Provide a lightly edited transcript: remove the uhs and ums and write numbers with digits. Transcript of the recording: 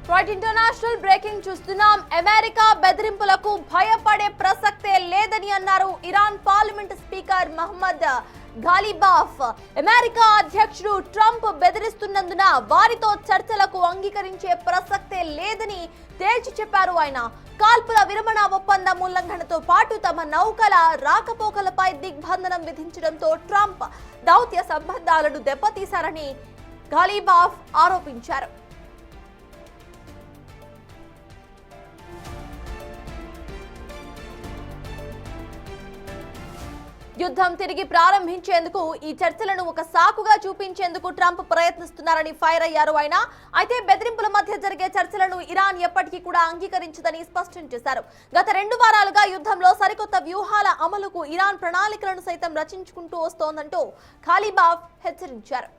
Right international breaking చూస్తున్నాం. America బెదిరింపులకు భయపడే ప్రసక్తే లేదని అన్నారు Iran parliament speaker Mohammad Ghalibaf. America అధ్యక్షుడు ట్రంప్ బెదిరిస్తున్నందున వారితో చర్చలకు అంగీకరించే ప్రసక్తే లేదని తేల్చి చెప్పారు ఆయన. కాల్పుల విరమణ ఒప్పందం ఉల్లంఘనతో పాటు తమ నౌకల రాకపోకలపై దిగ్బంధనం విధించడంతో ట్రంప్ దౌత్య సంబంధాలను దెబ్బతీశారని ఘాలిబాఫ్ ఆరోపించారు. యుద్ధం తిరిగి ప్రారంభించేందుకు ఈ చర్చలను ఒక సాకుగా చూపించేందుకు ట్రంప్ ప్రయత్నిస్తున్నారని ఫైర్ అయ్యారు ఆయన. అయితే బెదిరింపుల మధ్య జరిగే చర్చలను ఇరాన్ ఎప్పటికీ కూడా అంగీకరించదని స్పష్టం చేశారు. గత 2 వారాలుగా యుద్ధంలో సరికొత్త వ్యూహాల అమలుకు ఇరాన్ ప్రణాళికలను సైతం రచించుకుంటూ వస్తోందంటూ ఘాలిబాఫ్ హెచ్చరించారు.